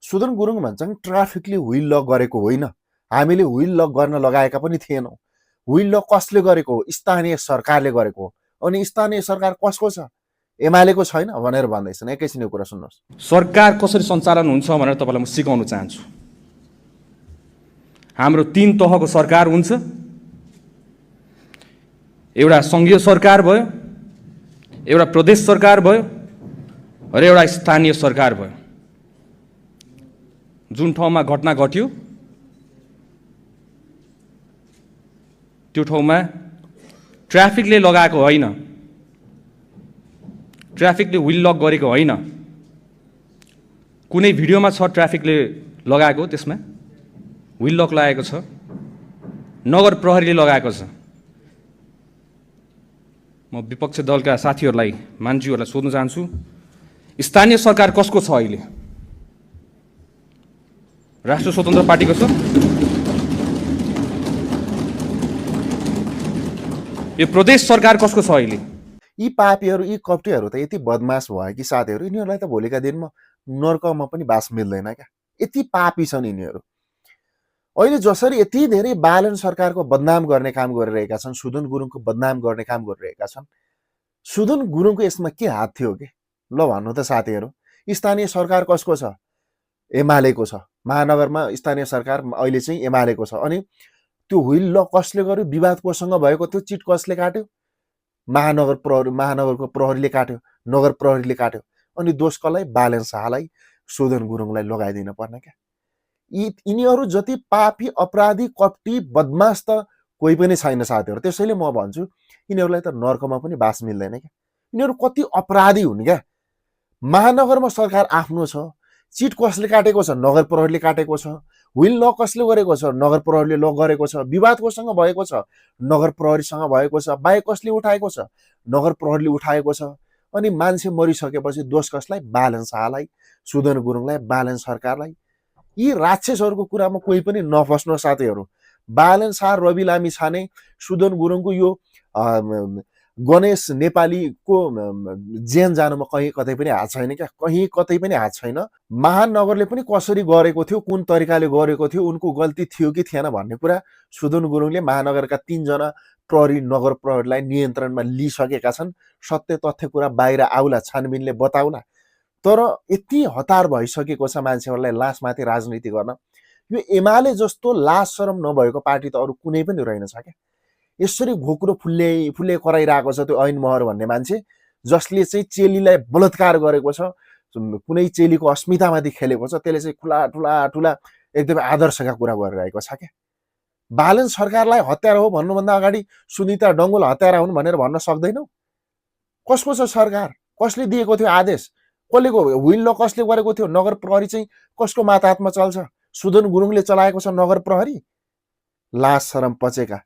सुदन गुरुङ भन्छन् ट्राफिकले wheel lock गरेको होइन, हामीले व्हिल लक गर्न लगाएका पनि थिएनौँ। व्हिल लक कसले गरेको हो? स्थानीय सरकारले गरेको हो। अनि स्थानीय सरकार कसको छ? एमालेको छैन भनेर भन्दैछन्। एकैछिन यो कुरा सुन्नुहोस्। सरकार कसरी सञ्चालन हुन्छ भनेर तपाईँलाई म सिकाउन चाहन्छु। हाम्रो 3 तहको सरकार हुन्छ। एउटा सङ्घीय सरकार भयो, एउटा प्रदेश सरकार भयो र एउटा स्थानीय सरकार भयो। जुन ठाउँमा घटना घट्यो त्यो ठाउँमा ट्राफिकले लगाएको होइन, ट्राफिकले व्हिल लक गरेको होइन। कुनै भिडियोमा छ ट्राफिकले लगाएको, त्यसमा व्हिल लक लागेको छ, नगर प्रहरीले लगाएको छ। म विपक्ष दलका साथीहरूलाई, मान्छेहरूलाई सोध्न चाहन्छु, स्थानीय सरकार कसको छ अहिले? राष्ट्र स्वतन्त्र पार्टीको छ? यो प्रदेश सरकार कसको छ अहिले? यी पापीहरू, यी कप्टीहरू त यति बदमास भयो कि साथीहरू, यिनीहरूलाई त भोलिका दिनमा नर्कमा पनि बास मिल्दैन क्या। यति पापी छन् यिनीहरू। अहिले जसरी यति धेरै बालन सरकारको बदनाम गर्ने काम गरिरहेका छन्, सुदन गुरुङको बदनाम गर्ने काम गरिरहेका छन्, सुदन गुरुङको यसमा के हात थियो कि? ल भन्नु त साथीहरू। स्थानीय सरकार कसको छ? एमालेको छ। महानगरमा स्थानीय सरकार अहिले चाहिँ एमालेको छ। अनि त्यो व्हिल लक कसले गर्यो? विवाद कोसँग भएको थियो? चिट कसले काट्यो? महानगरको प्रहरीले काट्यो, नगर प्रहरीले काट्यो। अनि दोष कसलाई? बालन शाहलाई, सुदन गुरुङलाई लगाइदिन पर्ने क्या। यिनीहरू जति पापी, अपराधी, कप्टी, बदमास त कोही पनि छैन साथीहरू। त्यसैले म भन्छु यिनीहरूलाई त नर्कमा पनि बास मिल्दैन क्या। यिनीहरू कति अपराधी हुन् क्या। महानगरमा सरकार आफ्नो छ, चिट कसले काटेको छ? नगर प्रहरीले काटेको छ। व्हिल लक कसले गरेको छ? नगर प्रहरीले लक गरेको छ। विवाद कोसँग भएको छ? नगर प्रहरीसँग भएको छ। बाइक कसले उठाएको छ? नगर प्रहरीले उठाएको छ। अनि मान्छे मरिसकेपछि दोष कसलाई? बालन शाहलाई, सुदन गुरुङलाई, बालन सरकारलाई। यी राक्षसहरूको कुरामा कोही पनि नफस्नु साथीहरू। बालन शाह, रवि लामी छाने, सुदन गुरुङको यो गणेश नेपालीको जेन जानुमा कहीँ कतै पनि हात छैन क्या। कहीँ कतै पनि हात छैन। महानगरले पनि कसरी गरेको थियो, कुन तरिकाले गरेको थियो, उनको गल्ती थियो कि थिएन भन्ने कुरा सुदन गुरुङले महानगरका 3 जना प्रहरी, नगर प्रहरीलाई नियन्त्रणमा लिइसकेका छन्। सत्य तथ्य कुरा बाहिर आउला, छानबिनले बताउला। तर यति हतार भइसकेको छ मान्छेहरूलाई लासमाथि राजनीति गर्न। यो एमाले जस्तो लाज शरम नभएको पार्टी त अरू कुनै पनि रहेनछ क्या। यसरी घोक्रो फुल्ले कराइरहेको छ त्यो ऐन महर भन्ने मान्छे, जसले चाहिँ चेलीलाई बलात्कार गरेको छ, कुनै चेलीको अस्मितामाथि खेलेको छ, त्यसले चाहिँ ठुला एकदमै आदर्शका कुरा गरिरहेको छ क्या। बालन सरकारलाई हत्यारा हो भन्नुभन्दा अगाडि सुनिता डङ्गोल हत्यारा हुन् भनेर भन्न सक्दैनौ? कसको छ सरकार? कसले दिएको थियो आदेश? कसलेको व्हिल लक कसले गरेको थियो? नगर प्रहरी चाहिँ कसको माताहतमा चल्छ? सुदन गुरुङले चलाएको छ नगर प्रहरी? लाज शरम पचेका।